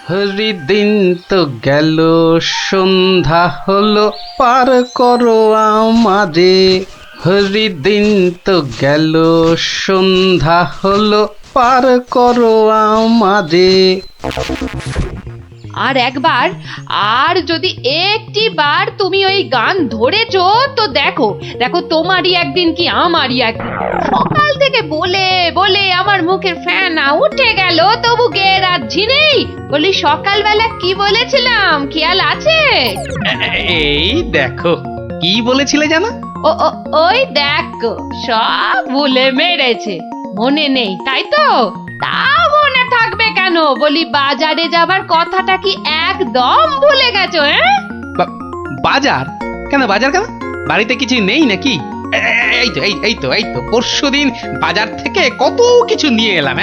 হরিদিন তো গেল, সন্ধ্যা হলো, পার করো আমারে। হরিদিন তো গেল, সন্ধ্যা হলো, পার করো আমারে। আর একবার, আর যদি একটি বার তুমি ওই গান ধরেছো তো দেখো দেখো, তোমারই একদিন কি আমারই একদিন। সকাল থেকে বলে বলে আমার মুখের ফেনা উঠে গেল, তবু গেয়ে রাখছি নেই। বলি সকালবেলা কি বলেছিলাম, খেয়াল আছে? এই দেখো, কি বলেছিলে জানো? ও ও, ওই দেখো, সব ভুলে মেরেছে, মনে নেই তাই তো? তা মনে থাকবে কেন? বলি বাজারে যাবার কথাটা কি একদম ভুলে গেছো? বাজার? কেন বাজার কেন? বাড়িতে কিছু নেই নাকি? এই তো পরশুদিন বাজার থেকে কত কিছু নিয়ে এলাম।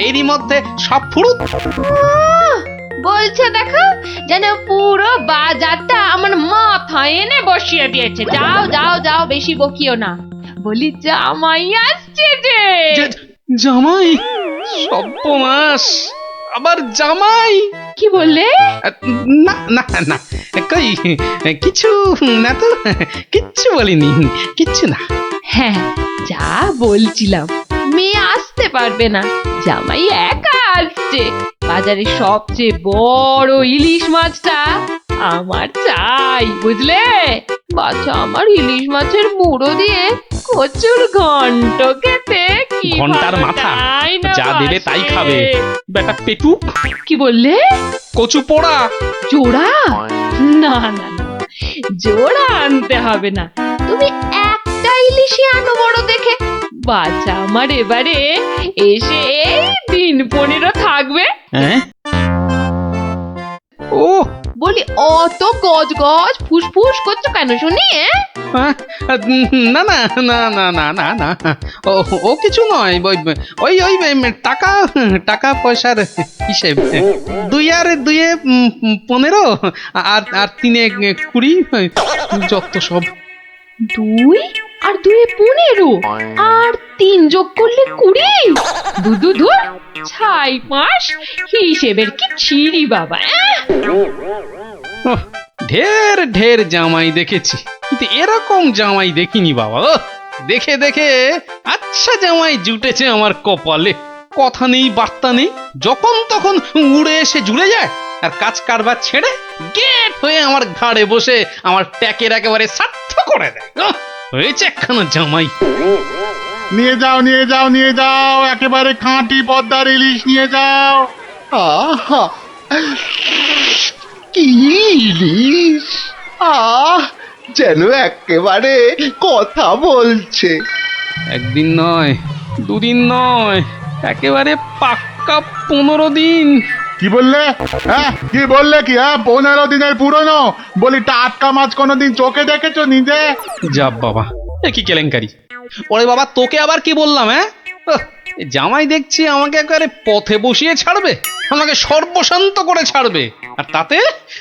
এরই মধ্যে সব ফুরুত। বলছে দেখো, যেন পুরো বাজারটা আমার মাথায় এনে বসিয়ে দিয়েছে। যাও যাও যাও, বেশি বকিও না। বলি জামাই আসছে যে। জামাই? সর্বনাশ! আবার জামাই? কি বললে? না না না, কই কিছু না তো, কিচ্ছু বলিনি, কিচ্ছু না। হ্যাঁ, যা বলছিলাম, মেয়ে আসতে পারবে না, জামাই একা আসছে। বাজারে সবচেয়ে বড় ইলিশ মাছটা আমার চাই, বুঝলে? বাচ্চা আমার ইলিশ মাছের মুড়ো দিয়ে কচুর ঘন্ট খেতে কি ঘন্টার ভালো মাথা তাই না যা দেবে তাই বাসে? খাবে। বেটা পেটু। কি বললে? কচু পোড়া? জোড়া? না না না, জোড়া আনতে হবে না, তুমি একটা ইলিশই আনো বড় দেখে। বাচ্চা আমার এবারে এসে এই দিন 15 থাকবে। হ্যাঁ? ও বলি অত গজ গজ ফুসফুস করছো কেন শুনি? না না না না না না না, ও ও কিছু নয়। ওই ওই টাকা টাকা পয়সার হিসেব। 2 আর 2 15, আর আর 3 20, যত সব। 2 আর 2 15, আর 3 যোগ করলে 20। দুদু ধুর, ছাই মাস হিসেবের কি ছিরি বাবা। ওহ, ঢের ঢের জামাই দেখেছি, কিন্তু এরকম জামাই দেখিনি বাবা। দেখে দেখে আচ্ছা জামাই জুটেছে আমার কপালে। কথা নেই বার্তা নেই, যখন তখন উড়ে এসে জুড়ে যায়, আর কাজ কারবার ছেড়ে গেট হয়ে আমার ঘাড়ে বসে আমার ট্যাকের একেবারে সার্থ করে দেয়। হয়েছে একখানা জামাই। নিয়ে যাও নিয়ে যাও নিয়ে যাও, একেবারে খাঁটি পদ্মার ইলিশ নিয়ে যাও। আহা, কি ইলিশ! আহ, যেন একেবারে কথা বলছে। একদিন নয়, 2 দিন নয়, একেবারে পাক্কা 15 দিন। কি বললে? হ্যাঁ, কি বললে? কি? হ্যাঁ, 15 দিনের পুরনো? বলি টাটকা মাছ কোনোদিন চোখে দেখেছো নিজে? যা বাবা, এ কি কেলেঙ্কারি! ওরে বাবা, তোকে আবার কি বললাম? এ জামাই দেখছি আমাকে একেবারে পথে বসিয়ে ছাড়বে, আমাকে সর্বশান্ত করে ছাড়বে, আর তাতে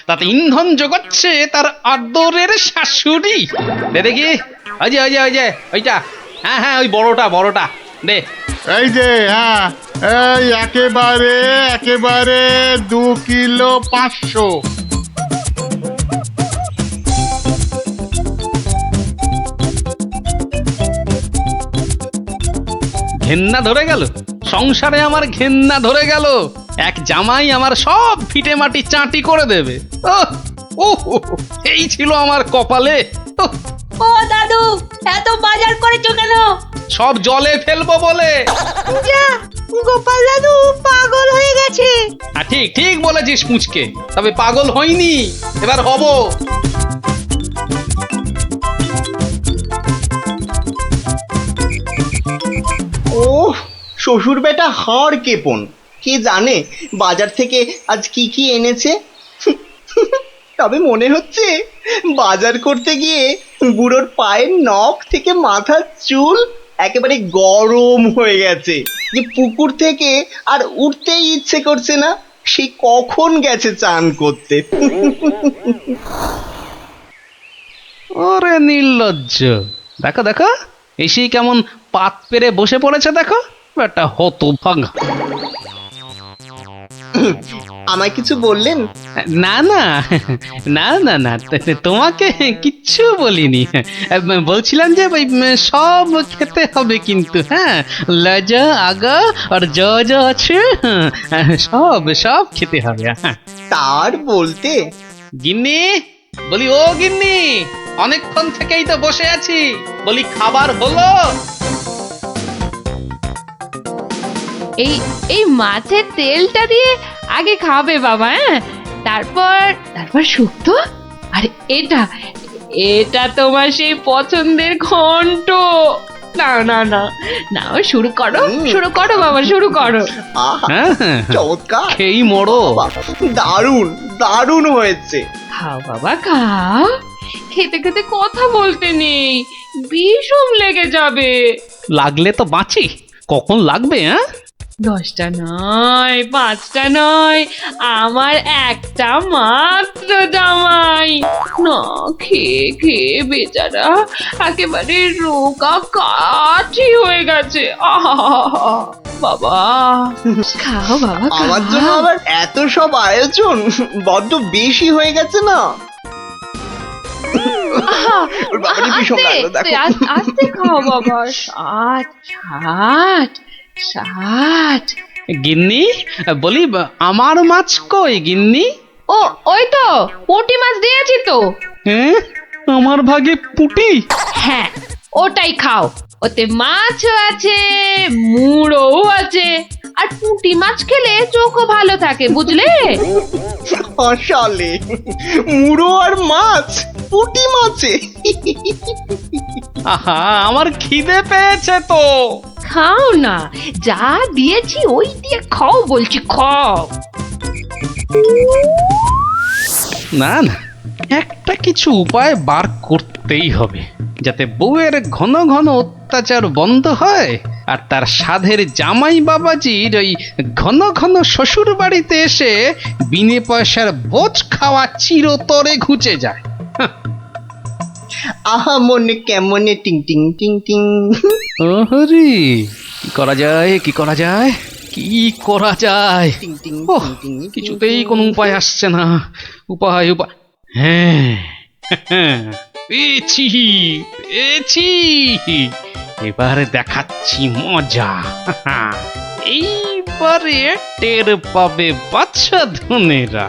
তাতে ইন্ধন জোগাচ্ছে তার আদরের শাশুড়ি। দে দেখি, ওই যে ওই যে ওই যে ওইটা, হ্যাঁ হ্যাঁ, ওই বড়টা বড়টা দে। এই যে, হ্যাঁ, এই একেবারে একেবারে 2 কিলো 500। ঘেন্না ধরে গেল, সংসারে আমার ঘেন্না ধরে গেল। এক জামাই আমার সব ভিটে মাটি চাঁটি করে দেবে। এই ছিল আমার কপালে। ও দাদু, এত বাজার করেছো কেন? সব জলে ফেলবো বলে। যা, গোপাল দাদু পাগল হয়ে গেছে। ঠিক ঠিক বলেছিস পুচকে, তবে পাগল হইনি, এবার হব। ও শ্বশুর বেটা হাড় কেপন, কে জানে বাজার থেকে আজ কি কি এনেছে। তবে মনে হচ্ছে বাজার করতে গিয়ে বুড়োর পায়ের নখ থেকে মাথার চুল একেবারে গরম হয়ে গেছে, যে পুকুর থেকে আর উঠতেই ইচ্ছে করছে না। সে কখন গেছে চান করতে। ওরে নির্লজ্জ, দেখো দেখো, এসেই কেমন পাত পেরে বসে পড়েছে দেখো, একটা হতভাগা। আমায় কিছু বললেন? না না না না না তোমাকে কিচ্ছু বলিনি। বলছিলাম যে ওই সব খেতে হবে কিন্তু, হ্যাঁ, লাজা আগা আর যা যা আছে সব সব খেতে হবে। হ্যাঁ তার বলতে গিন্নি, বলি ও গিন্নি, অনেকক্ষণ থেকেই তো বসে আছি, বলি খাবার হলো? এই এই মাছের তেলটা দিয়ে আগে খাবে বাবা, হ্যাঁ, তারপর তারপর শুক্তো। আর এটা এটা তোমার সেই পছন্দের ঘন্ট। না না না না, শুরু করো শুরু করো বাবা, শুরু করো। আহা, হ্যাঁ হ্যাঁ, চমৎকার, খেয়েই মরো। বাহ, দারুণ দারুণ হয়েছে। খাও বাবা খাও, খেতে খেতে কথা বলতে নেই, বিষম লেগে যাবে। লাগলে তো বাঁচি, কখন লাগবে? হ্যাঁ 10টা নয়, 5টা নয়, আমার একটা মাত্র জামাই। না খেয়ে খেয়ে বেচারা একেবারে রোগা কাঠি হয়ে গেছে। আহা বাবা, খাও বাবা আমার জন্য খাও। আবার এত সব আয়োজন বড্ড বেশি হয়ে গেছে না? আহা, ওর বাবারই ভীষণ আস্তে, লাগলো, দেখো। আস্তে খাও বাবা। 60 60। গিন্নি, বলি আমার মাছ কই গিন্নি? ও ওই তো পুঁটি মাছ দিয়েছি তো। হ্যাঁ, আমার ভাগে পুটি? হ্যাঁ ওটাই খাও, ওতে মাছও আছে, মুড়োও আছে, আর পুঁটি মাছ খেলে চোখও ভালো থাকে, বুঝলে? আসলে মুড়ো আর মাছ, পুঁটি মাছে। আহা, আমার খিদে পেয়েছে তো। খাও না, যা দিয়েছি ওই দিয়ে খাও বলছি, খাও। না না, একটা কিছু উপায় বার করতেই হবে, যাতে বউয়ের ঘন ঘন অত্যাচার বন্ধ হয় আর তার সাধের জামাই বাবাজির ওই ঘন ঘন শ্বশুর বাড়িতে এসে বিনে পয়সার ভোজ খাওয়া চিরতরে ঘুচে যায়। আহা মনে কেমনে টিং টিং টিং টিং। ওহরি, কি করা যায়, কি করা যায়, কি করা যায়? টিং টিং ওহ, টিং টিং, কিছুতেই কোনো উপায় আসছে না। উপায় উপায়, হ্যাঁ পেয়েছি পেয়েছি, এবারে দেখাচ্ছি মজা। এইবারে টের পাবে বাচ্চা ধনেরা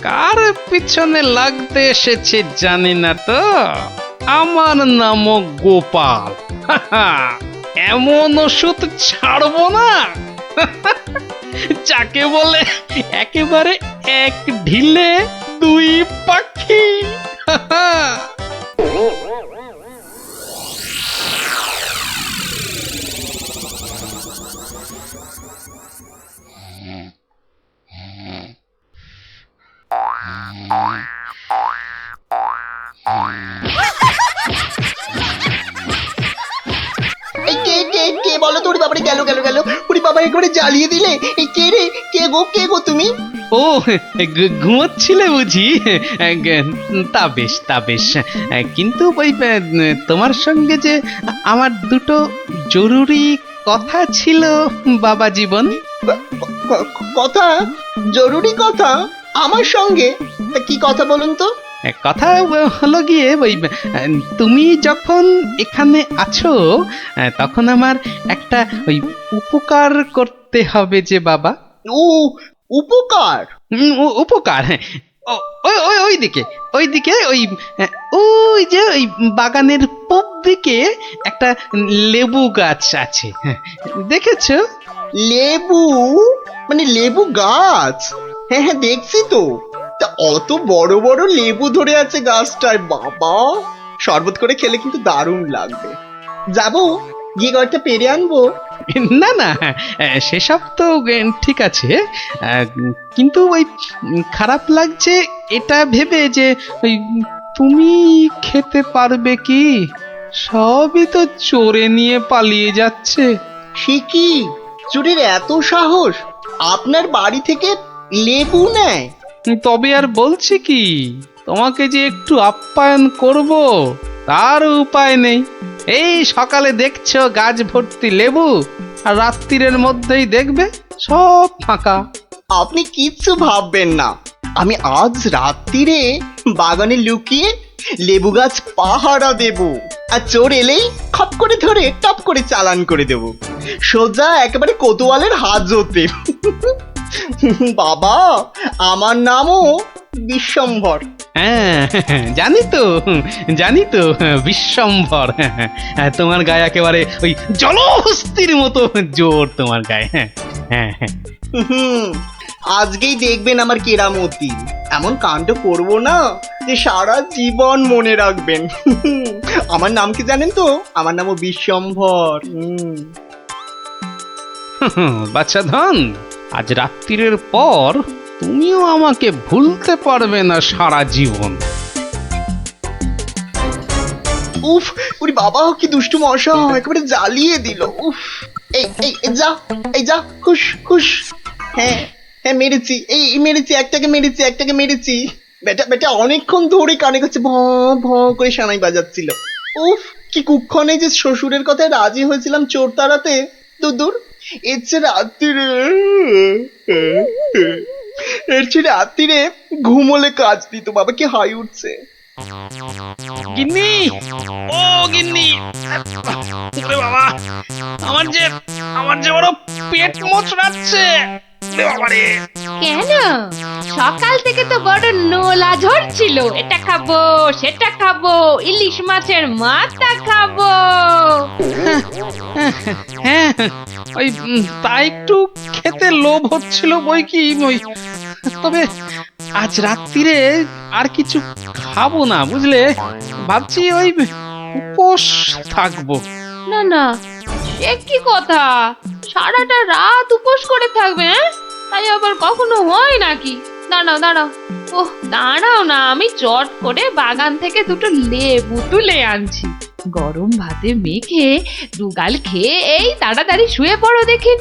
কার পিছনে লাগতে এসেছে জানি না তো। আমার নাম গোপাল, এমন ওষুধ ছাড়বো না যাকে বলে একেবারে এক ঢিলে দুই পাখি। এই কে কে কে বলো তো? ওরে বাবারে, গেল গেল গেল, ওরে বাবা একবারে জ্বালিয়ে দিলে। এই কে রে? কে গো তুমি? ও, ঘুমোচ্ছিলে বুঝি? তা বেশ তা বেশ, কিন্তু ওই তোমার সঙ্গে যে আমার দুটো জরুরি কথা ছিল বাবা জীবন। কথা? জরুরি কথা আমার সঙ্গে? তা কি কথা বলুন তো? কথা হলো গিয়ে ওই তুমি যখন এখানে আছো তখন আমার একটা ওই উপকার করতে হবে যে বাবা। ও উপকার? উপকার, হ্যাঁ। ওইদিকে ওইদিকে ওই ওই যে ওই বাগানের পূব দিকে একটা লেবু গাছ আছে, হ্যাঁ, দেখেছো? লেবু? মানে লেবু গাছ? হ্যাঁ হ্যাঁ দেখছি তো। তা অত বড় বড় লেবু ধরে আছে গাছটায়, বাবা শরবত করে খেলে কিন্তু দারুণ লাগবে। যাবো, গিয়ে কয়েকটা পেরে আনবো। না না, সেসব তো ঠিক আছে, কিন্তু ওই খারাপ লাগছে এটা ভেবে যে ওই তুমি খেতে পারবে কি? সবই তো চোরে নিয়ে পালিয়ে যাচ্ছে। সে কি, চুরির এত সাহস? আপনার বাড়ি থেকে লেবু নেয়? তবে আর বলছি কি, তোমাকে যে একটু আপ্যায়ন করব তার উপায় নেই। এই সকালে দেখছো গাছ ভর্তি লেবু, আর রাত্রিরের মধ্যেই দেখবে সব ফাঁকা। আপনি কিচ্ছু ভাববেন না, আমি আজ রাত্রিরে বাগানে লুকিয়ে লেবু গাছ পাহারা দেব, আর চোর এলেই খপ করে ধরে টপ করে চালান করে দেব, সোজা একেবারে কোতোয়ালের হাজতে। বাবা, আমার নামও বিশ্বম্ভর। হ্যাঁ, জানি তো বিশ্বম্ভর। তোমার গায়ে একেবারে ওই জলহস্তির মতো জোর তোমার গায়ে। হ্যাঁ হ্যাঁ হ্যাঁ। হুম, আজকেই দেখবেন আমার কেরামতি, এমন কাণ্ড করবো না যে সারা জীবন মনে রাখবেন। আমার নাম কি জানেন তো? আমার নামও বিশ্বম্ভর। বাচ্চা ধন, আজ রাত্রির পর তুমিও আমাকে ভুলতে পারবে না সারা জীবন। উফ, ওরে বাবা, কি দুষ্টু মশা, একেবারে জ্বালিয়ে দিল। উফ, এই এই এই যা, এই যা, হুশ হুশ। হ্যাঁ হ্যাঁ, মেরেছি, এই মেরেছি, একটাকে মেরেছি। বেটা বেটা অনেকক্ষণ ধরে কানে কাছে ভ ভ করে সানাই বাজাচ্ছিল। উফ, কি কুক্ষণে যে শ্বশুরের কথায় রাজি হয়েছিলাম চোর তাড়াতে। দূর, এর চেয়ে রাত্রিরে ঘুমোলে কাজ দিত। বাবা, কি হাই উঠছে। গিন্নি, ও গিন্নি, ওরে বাবা, আমার যে বড় পেট মোচড়াচ্ছে। ওরে বাবা রে। কেন? সকাল থেকে তো বড় নোলা ঝরছিল, এটা খাবো সেটা খাবো, ইলিশ মাছের মাথা খাবো। হ্যাঁ, ওই তা একটু খেতে লোভ হচ্ছিল বই কি, ওই তবে আজ রাত্রিরে আর কিছু খাবো না, বুঝলে। ভাবছি ওই উপোস থাকবো। না না, সে কি কথা? সারাটা রাত উপোস করে থাকবে? তাই আবার কখনো হয় নাকি? দাঁড়াও, ওহ দাঁড়াও না, আমি চট করে বাগান থেকে দুটো লেবু তুলে আনছি। গরম ভাতে মেখে দুগাল খেয়ে এই তাড়াতাড়ি শুয়ে পড়ো দেখি,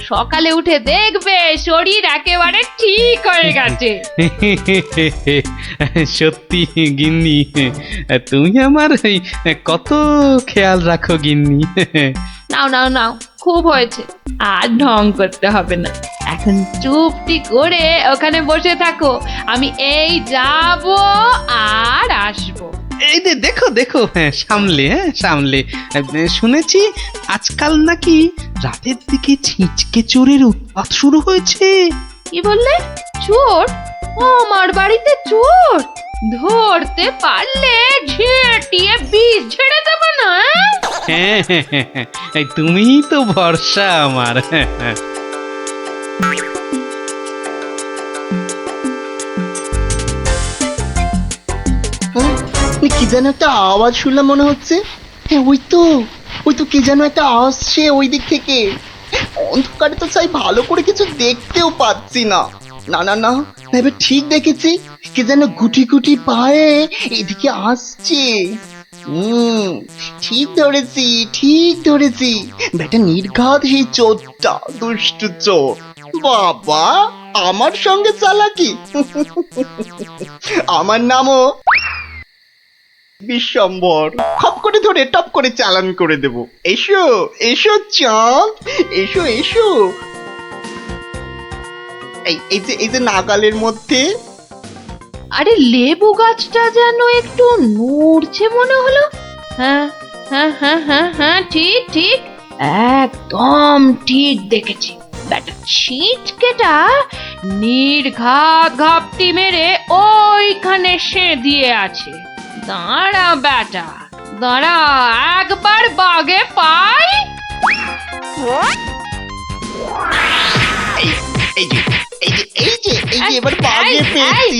সকালে উঠে দেখবে শরীর একেবারে ঠিক হয়ে গেছে। সত্যি গিন্নি, তুমি আমার কত খেয়াল রাখো গিন্নি। নাও, খুব হয়েছে, আর ঢং করতে হবে না। এখন চুপটি করে ওখানে বসে থাকো, আমি এই যাব আর আসবো। এই যে দেখো, হ্যাঁ সামলে। শুনেছি আজকাল নাকি রাতের দিকে ছিঁচকে চোরের উৎপাত শুরু হয়েছে। কি বললে? চোর? আমার বাড়িতে চোর? ধরতে পারলে ঝেঁটিয়ে বিষ ঝেড়ে দেবে না? হ্যাঁ, তুমিই তো ভরসা আমার। কি যেন একটা আওয়াজ শুনলাম মনে হচ্ছে। হ্যাঁ, ওই তো কি যেন একটা আসছে ওই দিক থেকে। অন্ধকারে তো চাই ভালো করে কিছু দেখতেও পাচ্ছি না। না, এবার ঠিক দেখেছি, কি যেন গুটি গুটি পায়ে এদিকে আসছে। ঠিক ধরেছি, বেটা নির্ঘাত সেই চোরটা, দুষ্টু চোর। বাবা, আমার সঙ্গে চালাকি। আমার নামও বিশ্বম্ভর, খপ করে ধরে টপ করে চালান করে দেব। এসো চাঁদ, এসো। এই যে নাগালের মধ্যে। আরে লেবু গাছটা যেন একটু নড়ছে মনে হলো। হ্যাঁ, ঠিক, একদম ঠিক দেখেছি। ব্যাটা ছিটকেটা নির্ঘাত ঘাপটি মেরে ওইখানে দিয়ে আছে। দাঁড়া বেটা, একবার বাগে পাই। এই যে এবার বাগে পেয়েছি।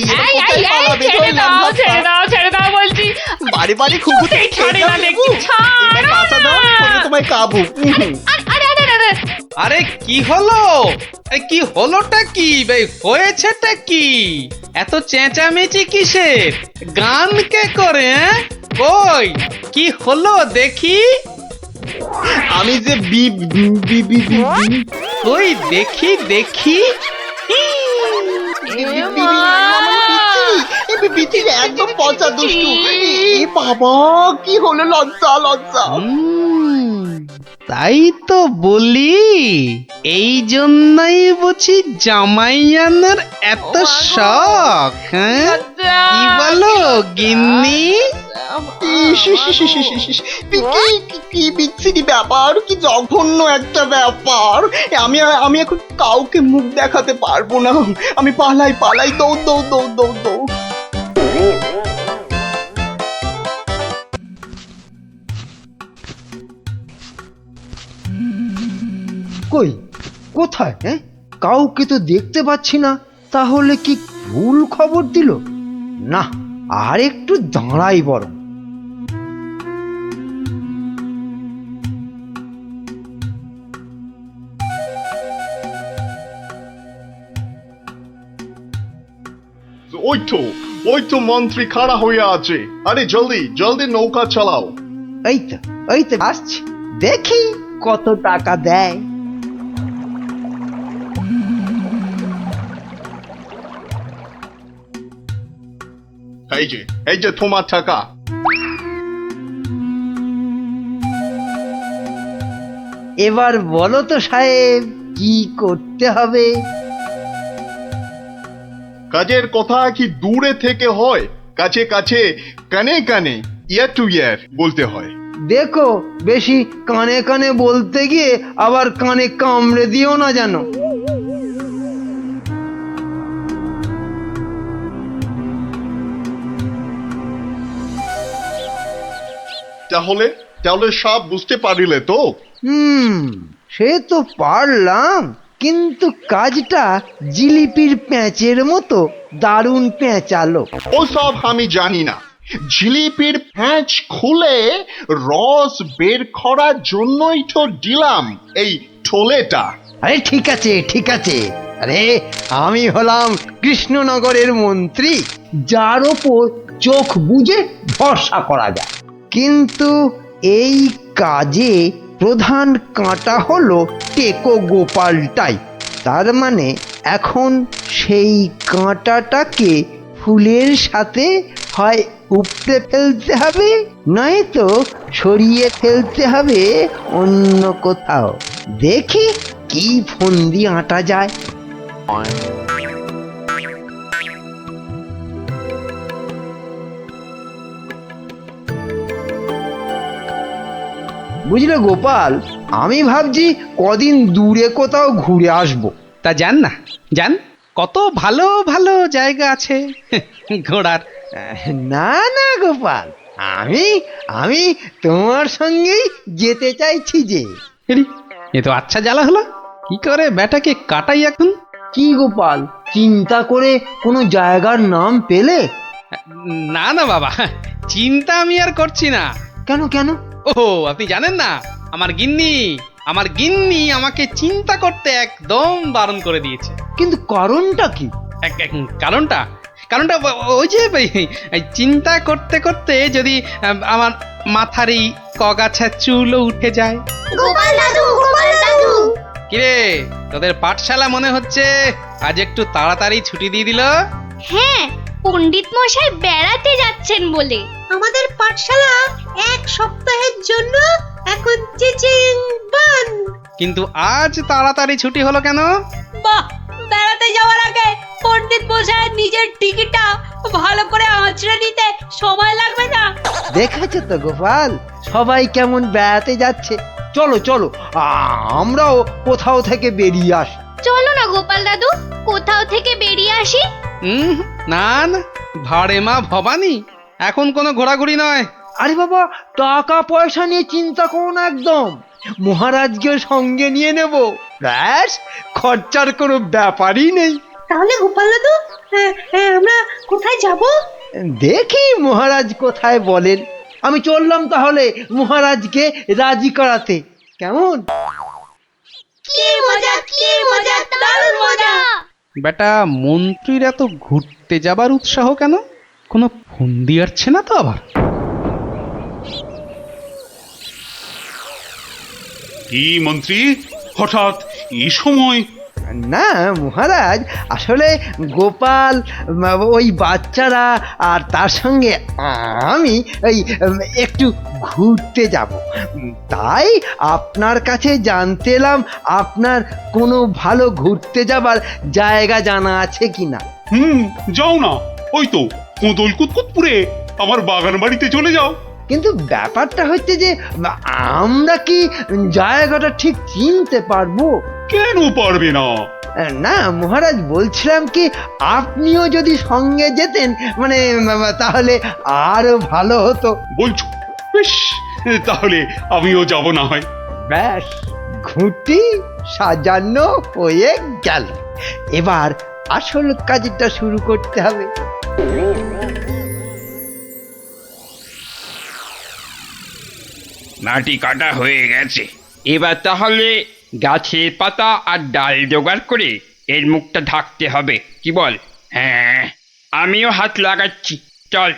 ছেড়ে দাও বলছি। বাড়ি খুকুতে ছাড়ে না দেখছি, এবার বাঁচা দাও, আমি তোমায় কাবু। আরে কি হলো? কি হলোটা কি ভাই, হয়েছেটা কি? এত চেঁচামেচি কিসের? গান কে করে? কই কি হলো দেখি? আমি যে কই দেখি। একদম পচা দুষ্টু। বাবা, কি হলো? লজ্জা। তাই তো বলি, এই জন্যই বুঝি জামাই আনার এত শখ, হ্যাঁ? কি বলো গিন্নি? ইস, ইস, ইস, ইস, ইস, ইস, ইস, কি বিচ্ছিরি ব্যাপার, কি জঘন্য একটা ব্যাপার। আমি এখন কাউকে মুখ দেখাতে পারবো না। আমি পালাই, দৌড় দৌড় দৌড় দৌড় দৌড়। কই কোথায়? হ্যাঁ, কাউকে তো দেখতে পাচ্ছি না। তাহলে কি ভুল খবর দিল? না, আর একটু দাঁড়াই বরং। ওই তো মন্ত্রী খাড়া হয়ে আছে। আরে জলদি জলদি নৌকা চালাও। এই তো আসছি, দেখি কত টাকা দেয়। এই যে তোমার টাকা। এবার বলো তো সাহেব, কি করতে হবে? কাজের কথা কি দূরে থেকে হয়? কাছে কাছে, কানে কানে, ইয়ার টু ইয়ার বলতে হয়। দেখো, বেশি কানে কানে বলতে গিয়ে আবার কানে কামড়ে দিও না জানো। তাহলে সব বুঝতে পারিলে তো? সে তো পারলাম, কিন্তু কাজটা জিলিপির প্যাঁচের মতো দারুণ পেঁচালো। ও সব আমি জানি না। জিলিপির প্যাঁচ খুলে রস বের করার জন্যই তো দিলাম এই ঠোলেটা। আরে ঠিক আছে। আরে আমি হলাম কৃষ্ণনগরের মন্ত্রী, যার ওপর চোখ বুজে ভরসা করা যায়। কিন্তু এই কাজে প্রধান কাঁটা হলো টেকো গোপালটাই। তার মানে এখন সেই কাঁটাটাকে ফুলের সাথে হয় উপড়ে ফেলতে হবে, নয়তো সরিয়ে ফেলতে হবে অন্য কোথাও। দেখি কি ফন্দি আঁটা যায়। বুঝলে গোপাল, আমি ভাবছি কদিন দূরে কোথাও ঘুরে আসবো। তা যান না, যান, কত ভালো ভালো জায়গা আছে ঘোরার। না গোপাল, আমি তোমার সঙ্গেই যেতে চাইছি যে। এরি, এ তো আচ্ছা জ্বালা হলো। কি করে বেটাকে কাটাই এখন? কি গোপাল, চিন্তা করে কোনো জায়গার নাম পেলে? না বাবা, চিন্তা আমি আর করছি না। কেন? ও, আপনি জানেন না, আমার গিন্নি আমাকে চিন্তা করতে একদম বারণ করে দিয়েছে। কিন্তু কারণটা কি? কারণটা ওই যে এই চিন্তা করতে করতে যদি আমার মাথার এই কগাছা চুলও উঠে যায়। গোপাল দাদু কিরে, তোদের পাঠশালা মনে হচ্ছে আজ একটু তাড়াতাড়ি ছুটি দিয়ে দিল? হ্যাঁ, পণ্ডিত মশাই বেড়াতে যাচ্ছেন বলে। আমাদের পাঠশালা এক সপ্তাহের জন্য এখন চিচিং বন্ধ। কিন্তু আজ তাড়াতাড়ি ছুটি হলো কেন? বাহ, বেড়াতে যাওয়ার আগে পণ্ডিত মশাই নিজের টিকিটটা ভালো করে আঁচড়ে নিতে সময় লাগবে না? দেখেছো তো গোপাল, সবাই কেমন বেড়াতে যাচ্ছে। চলো আমরাও কোথাও থেকে বেরিয়ে আসি। চলো না গোপাল দাদু, কোথাও থেকে বেরিয়ে আসি। না, ভাড়ে মা ভবানী, এখন কোনো ঘোরাঘুরি নয়। আরে বাবা, টাকা পয়সা নিয়ে চিন্তা করো না একদম। মহারাজকে সঙ্গে নিয়ে নেব, ব্যাস, খরচার কোনো ব্যাপারই নেই। তাহলে গোপাল দাদু, আমরা কোথায় যাব? দেখি মহারাজ কোথায় বলেন। আমি চললাম তাহলে মহারাজকে রাজি করাতে। কেমন? কি মজা, দারুণ মজা। বেটা মন্ত্রীর এত ঘুরতে যাবার উৎসাহ কেন? কোনো ফন্দি আসছে না তো আবার? কি মন্ত্রী, হঠাৎ এই সময়? না মহারাজ, আসলে গোপাল, ওই বাচ্চারা আর তার সঙ্গে আমি ওই একটু ঘুরতে যাব, তাই আপনার কাছে জানতে এলাম আপনার কোনো ভালো ঘুরতে যাবার জায়গা জানা আছে কিনা। যাও না, ওই তো কোদল কুতকুতপুরে আমার বাগান বাড়িতে চলে যাও। কিন্তু ব্যাপারটা হচ্ছে যে আমরা কি জায়গাটা ঠিক চিনতে পারবো? কেন পারবে না? না মহারাজ, বলছিলাম কি আপনিও যদি সঙ্গে যেতেন, মানে তাহলে আরো ভালো হতো। বলছো? বেশ, তাহলে আমিও যাব না হয়। ব্যাস, ঘুঁটি সাজানো হয়ে গেল, এবার আসল কাজটা শুরু করতে হবে। মাটি কাটা হয়ে গেছে, এবার তাহলে গাছের পাতা আর ডাল জোগাড় করে এর মুখটা ঢাকতে হবে, কি বল? হ্যাঁ, আমিও হাত লাগাচ্ছি, চল।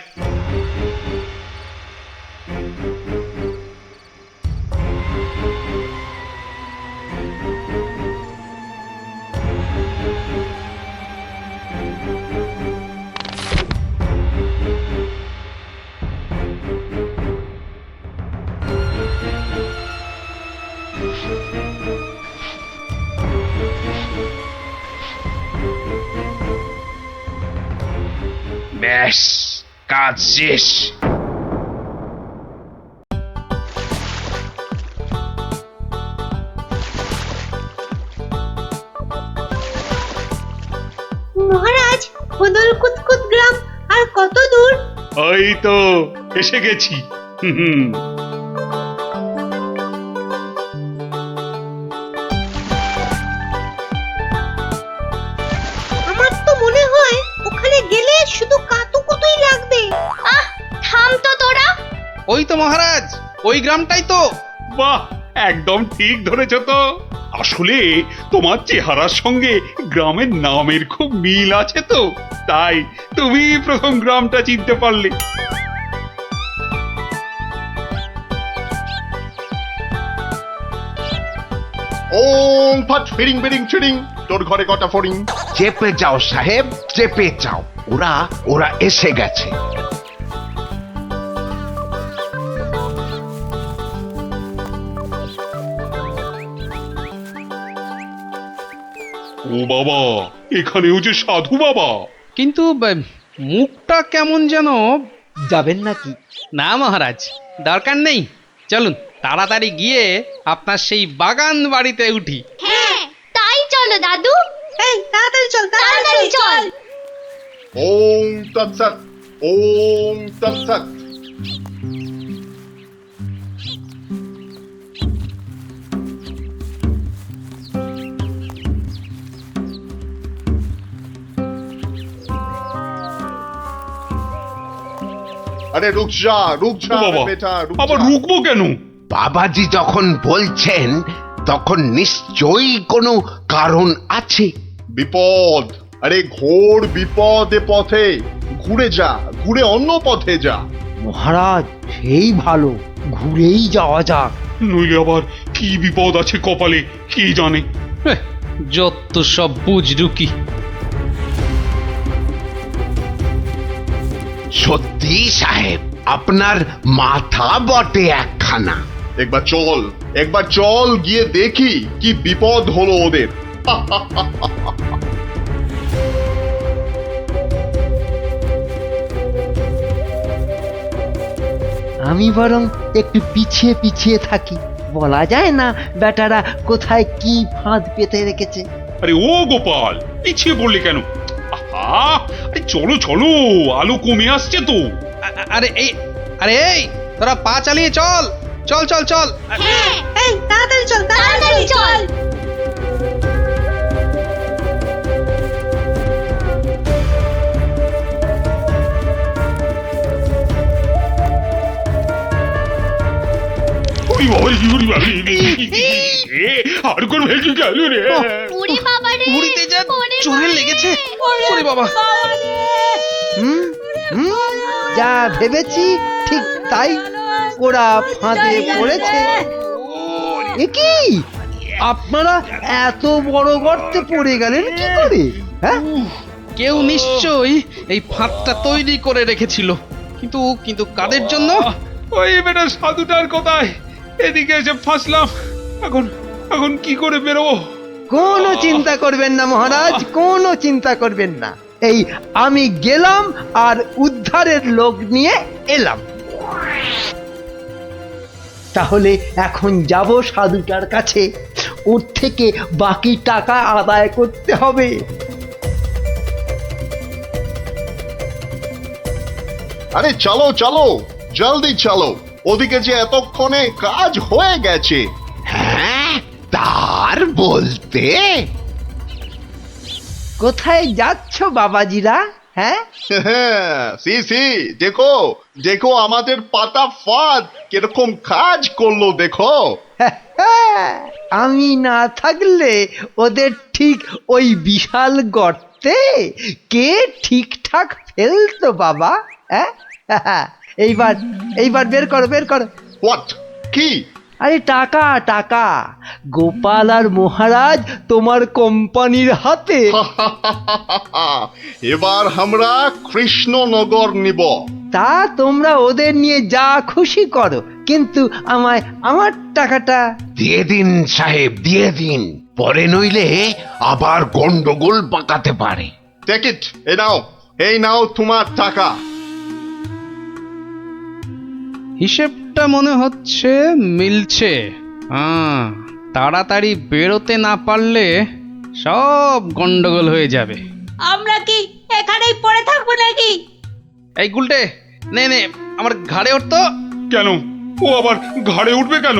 ব্যাস, কাজ শেষ। মহারাজ, খোদল কুতকুত গ্রাম আর কত দূর? ওই তো এসে গেছি। আমার তো মনে হয় ওখানে গেলে শুধু কাতুকুতুই লাগবে। থাম তো তোরা। ওই তো মহারাজ, ওই গ্রামটাই তো। বাহ, একদম ঠিক ধরেছ তো। আসলে তোমার চেহারার সঙ্গে গ্রামের নামের খুব মিল আছে তো, তাই তুমি প্রথম গ্রামটা চিনতে পারলে। ওম ফট ফিরিং বিরিং চিরিং, তোর ঘরে কটা ফড়িং? চেপে যাও সাহেব, চেপে যাও, ওরা ওরা এসে গেছে। ও বাবা, এখানেও যে সাধু বাবা। কিন্তু মুখটা কেমন যেন। যাবেন নাকি? না মহারাজ, দরকার নেই, চলুন তাড়াতাড়ি গিয়ে আপনার সেই বাগান বাড়িতে উঠি। হ্যাঁ, তাই চলো দাদু। এই তাড়াতাড়ি চল, তাড়াতাড়ি চল। ওম তৎসৎ, ওম তৎসৎ। আরে রুক যা, রুক যা ও বাবা, বেটা, রুক আবার যা। রুকবো কেন? বাবাজি যখন বলছেন তখন নিশ্চয়ই কোনো কারণ আছে। বিপদ, আরে ঘোর বিপদ এ পথে। ঘুরে যা, ঘুরে অন্য পথে যা। মহারাজ, সেই ভালো, ঘুরেই যাওয়া যাক। নইলে আবার কি বিপদ আছে কপালে, কি জানে। যত সব বুঝরুকি। সত্যি সাহেব, আপনার মাথা বটে একখানা। একবার চল, একবার চল, গিয়ে দেখি কি বিপদ হলো ওদের। আমি বরং একটু পিছিয়ে পিছিয়ে থাকি, বলা যায় না বেটারা কোথায় কি ফাঁদ পেতে রেখেছে। আরে ও গোপাল, পিছিয়ে পড়লে কেন? আহা, আরে চলো চলো, আলো কমে আসছে তো। আরে এই তোরা পা চালিয়ে চল, চল চল চল। হ্যাঁ, এই তাড়াতাড়ি চল, তাড়াতাড়ি চল। ওরে বাবা, ওরে বাবা, আর কোন ভেঙে গেল রে। ওরে বাবা রে, উড়িতে যা ওরে চোরে বাবা লেগেছে। রে। ওরে বাবা, হুম হুম, যা ভেবেছি ঠিক তাই, ওরা ফাঁদে পড়েছে। এ কি? আপনারা এত বড় গর্তে পড়ে গেলেন কি করে? হ্যাঁ, কেউ নিশ্চয়ই এই ফাঁদটা তৈরি করে রেখেছিল, কিন্তু কিন্তু কাদের জন্য? ওই বেটা সাধুটার কোথায়? এদিকে এসে ফাঁসলাম। এখন এখন কি করে বেরোবো? কোনো চিন্তা করবেন না মহারাজ, কোনো চিন্তা করবেন না। এই আমি গেলাম আর উদ্ধারের লোক নিয়ে এলাম। তাহলে এখন যাব সাধুটার কাছে, ওর থেকে বাকি টাকা আদায় করতে হবে। আরে চলো চলো, জলদি চলো, ওদিকে যে এতক্ষণে কাজ হয়ে গেছে। হ্যাঁ, তার বলতে কোথায় যাচ্ছ বাবাজিরা? হ্যাঁ, সি সি, দেখো দেখো আমাদের পাতা ফাঁদ কিরকম কাজ করলো দেখো। আমি না থাকলে ওদের ঠিক ওই বিশাল গর্তে কে ঠিকঠাক ফেলতো বাবা? হ্যাঁ, এইবার এইবার বের করো, বের করো। হোয়াট? কি? আরে টাকা টাকা, গোপাল আর মহারাজ তোমার কোম্পানির হাতে। এবার আমরা কৃষ্ণনগর নিব। তা তোমরা ওদের নিয়ে যা খুশি করো, কিন্তু আমায় আমার টাকাটা। দিয়ে দিন সাহেব, দিয়ে দিন, পরে নইলে আবার গন্ডগোল পাকাতে পারে। টেক ইট, এই নাও তোমার টাকা। হিসেবটা মনে হচ্ছে মিলছে। হ্যাঁ, তাড়াতাড়ি বেরোতে না পারলে সব গন্ডগোল হয়ে যাবে। আমরা কি এখানেই পড়ে থাকবো নাকি? এই গুলটে, নে নে আমার ঘাড়ে উঠতো। কেন? ও আবার ঘাড়ে উঠবে কেন?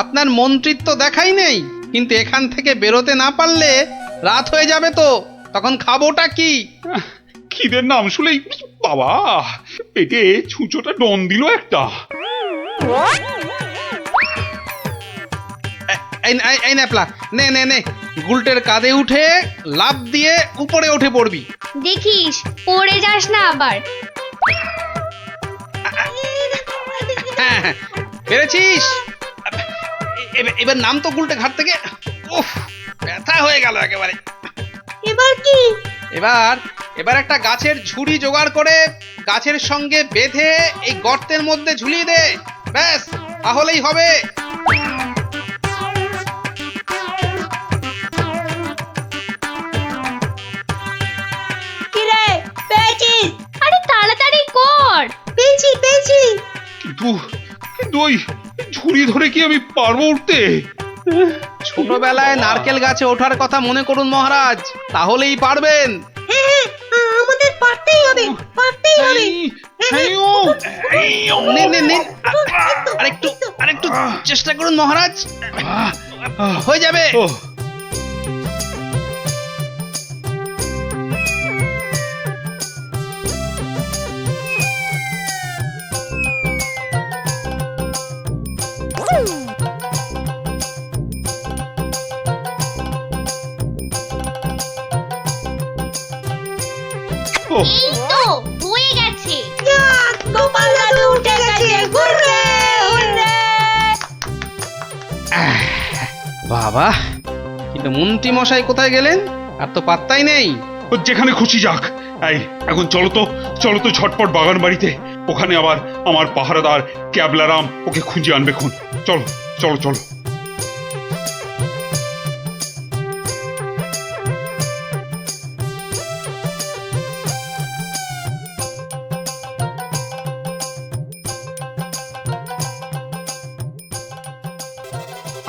আপনার মন্ত্রিত্ব দেখাই নেই, কিন্তু এখান থেকে বেরোতে না পারলে রাত হয়ে যাবে তো, তখন খাবোটা কি? খিদের নাম শুলেই বাবা পেটে ছুঁচোটা ডন দিল একটা। এই ন্যাপলা, নে নে নে, গুলটের কাঁধে উঠে লাফ দিয়ে উপরে উঠে পড়বি। দেখিস পড়ে যাস না আবার। হ্যাঁ হ্যাঁ, পেরেছিস? এবার নাম তো গুলটে ঘাট থেকে। উফ, ব্যথা হয়ে গেল একেবারে। এবার কি? এবার একটা গাছের ঝুড়ি জোগাড় করে গাছের সঙ্গে বেঁধে এই গর্তের মধ্যে ঝুলিয়ে দে, ব্যাস তাহলেই হবে। কিরে, পেয়েছিস? আরে তাড়াতাড়ি কর। পেয়েছি পেয়েছি। কিন্তু ওই ঝুড়ি ধরে কি আমি পারবো উঠতে? ছোটবেলায় নারকেল গাছে ওঠার কথা মনে করুন মহারাজ, তাহলেই পারবেন। হ্যাঁ হ্যাঁ, আমাদের পারতেই হবে, পারতেই হবে। নে নে নে, আরেকটু চেষ্টা করুন মহারাজ, হয়ে যাবে। এই তো হয়ে গেছে। যাক, গোপাল দাদু উঠে গেছে। Hurray hurray. বাবা, কিন্তু মন্ত্রী মশাই কোথায় গেলেন? আর তো পাত্তাই নেই। ও যেখানে খুশি যাক। এই এখন চলো তো ঝটপট বাগান বাড়িতে, ওখানে আবার আমার পাহারাদার ক্যাবলারাম ওকে খুঁজে আনবে খুন। চলো চলো চলো।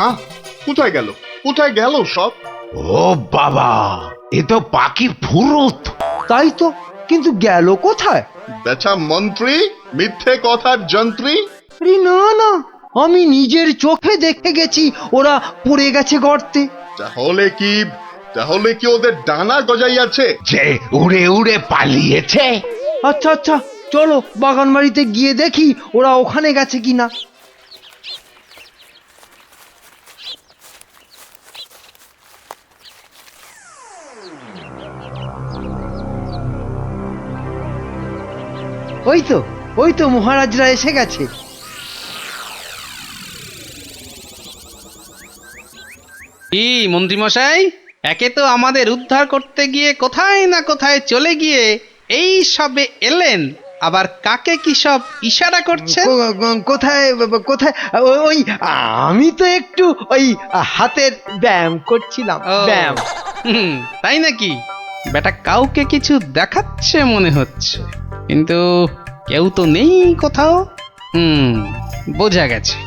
হ্যাঁ, কোথায় গেল, কোথায় গেল সব? ও বাবা, এ তো পাখির ফুরুত। তাই তো, কিন্তু গেল কোথায়? বেটা মন্ত্রী, মিথ্যে কথার যন্ত্রী। আরে না না, আমি নিজের চোখে দেখে গেছি ওরা পড়ে গেছে গর্তে। তাহলে কি ওদের ডানা গজাইয়াছে? যে উড়ে উড়ে পালিয়েছে। আচ্ছা আচ্ছা, চলো বাগান বাড়িতে গিয়ে দেখি ওরা ওখানে গেছে কিনা। ওই তো মহারাজরা এসে গেছে। কি মন্ত্রীমশাই, একে তো আমাদের উদ্ধার করতে গিয়ে কোথায় না কোথায় চলে গিয়ে এই সবে এলেন, আবার কাকে কি সব ইশারা করছেন? কোথায় কোথায় ওই আমি তো একটু ওই হাতের ব্যায়াম করছিলাম, ও, ব্যায়াম। তাই নাকি? বেটা কাউকে কিছু দেখাচ্ছে মনে হচ্ছে, কিন্তু কেউ তো নেই কোথাও। বোঝা গেছে,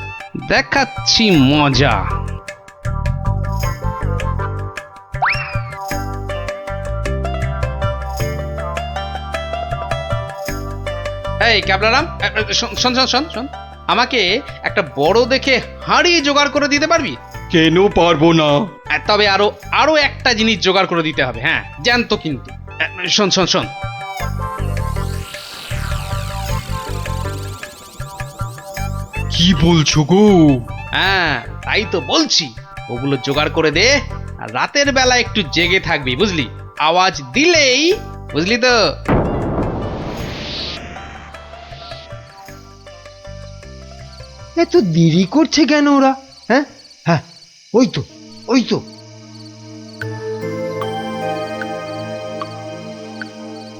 দেখাচ্ছি মজা। এই ক্যাবলারাম, শোন শোন শোন শোন, আমাকে একটা বড় দেখে হাঁড়ি জোগাড় করে দিতে পারবি? কেন পারবো না? তবে আরো একটা জিনিস জোগাড় করে দিতে হবে, হ্যাঁ জানতো কিন্তু। শোন শোন শোন, কি বলছো গো? হ্যাঁ তাই তো বলছি, ওগুলো জোগাড় করে দে, আর রাতের বেলা একটু জেগে থাকবি, বুঝলি? আওয়াজ দিলেই, বুঝলি তো? এত দেরি করছে কেন ওরা? হ্যাঁ হ্যাঁ, ওই তো ওই তো।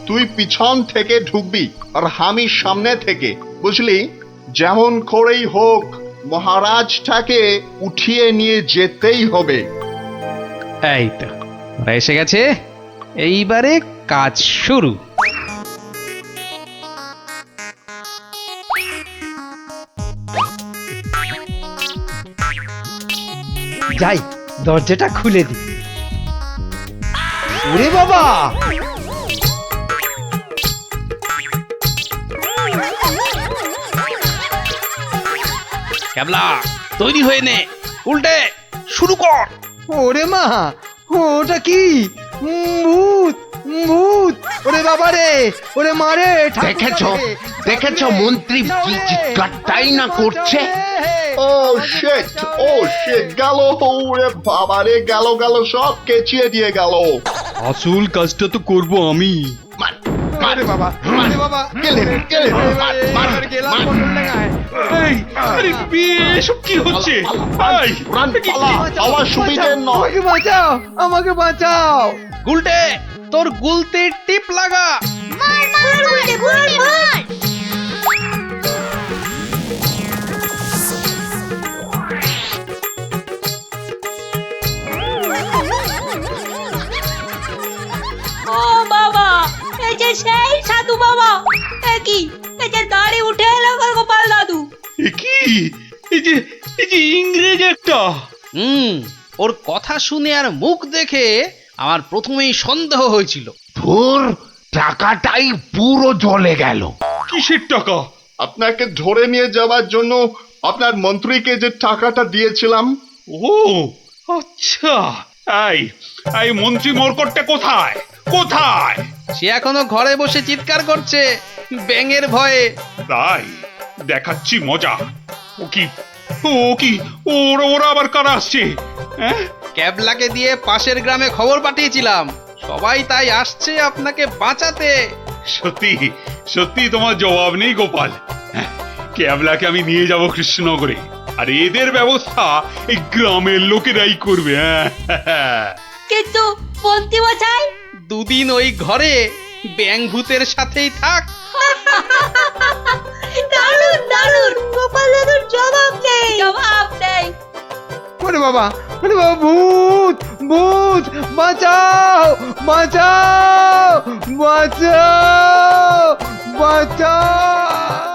তুই পিছন থেকে ঢুকবি আর আমি সামনে থেকে, বুঝলি? যেমন করেই হোক মহারাজটাকে উঠিয়ে নিয়ে যেতেই হবে। এই তো ওরা এসে গেছে, এইবারে কাজ শুরু। যাই, দরজাটা খুলে দি। ওরে বাবা, ক্যাবলা তৈরি হয়ে নে, উল্টে শুরু কর। ওরে মা, ওটা কি? ভূত, ভূত! ওরে বাবা রে, ওরে মারে! দেখেছ মন্ত্রী কি চিৎকারটাই না করছে? ও শিট, গেল! ওরে বাবা রে, গেল গেল, সব কেচিয়ে দিয়ে গেল। আসল কাজটা তো করব আমি। ওরে বাবা, ওরে বাবা! গেলেন, গেলাম কন্ট্রোল ডাঙায়। এই, আরে এসব কি হচ্ছে? এই, রান, পালা, পালা সুবিধে নয়। আমাকে বাঁচাও, আমাকে বাঁচাও! গুলটে, তোর গুলতির টিপ লাগা। মার মার মার মার মার ও বাবা, এই যে সেই সাধু বাবা, এ কি, এই যে দাড়ি উঠে এলো গো গোপাল দাদু। এ কি? এই যে ইংরেজ একটা। ওর কথা শুনে আর মুখ দেখে আমার প্রথমেই সন্দেহ হয়েছিল। তোর টাকাটাই পুরো জ্বলে গেল। কিসের টাকা? আপনাকে ধরে নিয়ে যাওয়ার জন্য আপনার মন্ত্রীকে যে টাকাটা দিয়েছিলাম। ও আচ্ছা, এই মন্ত্রী মরকটটা কোথায়? কোথায়? সে এখনো ঘরে বসে চিৎকার করছে ব্যাঙের ভয়ে। তাই দেখাচ্ছি মজা। ও কি ওরা আবার কারা আসছে? হ্যাঁ, ক্যাবলাকে দিয়ে পাশের গ্রামে খবর পাঠিয়েছিলাম, সবাই তাই আসছে আপনাকে বাঁচাতে। সত্যি তোমার জবাব নেই গোপাল। হ্যাঁ, ক্যাবলাকে আমি নিয়ে যাব কৃষ্ণনগরে, আর এদের ব্যবস্থা এই গ্রামের লোকেরাই করবে। হ্যাঁ, কিন্তু মন্ত্রী মশাই, দুদিন ওই ঘরে ব্যাঙ ভূতের সাথেই থাক। দারুণ দারুণ, গোপাল দাদুর জবাব নেই, জবাব নেই। ওরে বাবা, ওরে বাবা! ভূত, ভূত! বাঁচাও, বাঁচাও, বাঁচাও, বাঁচাও!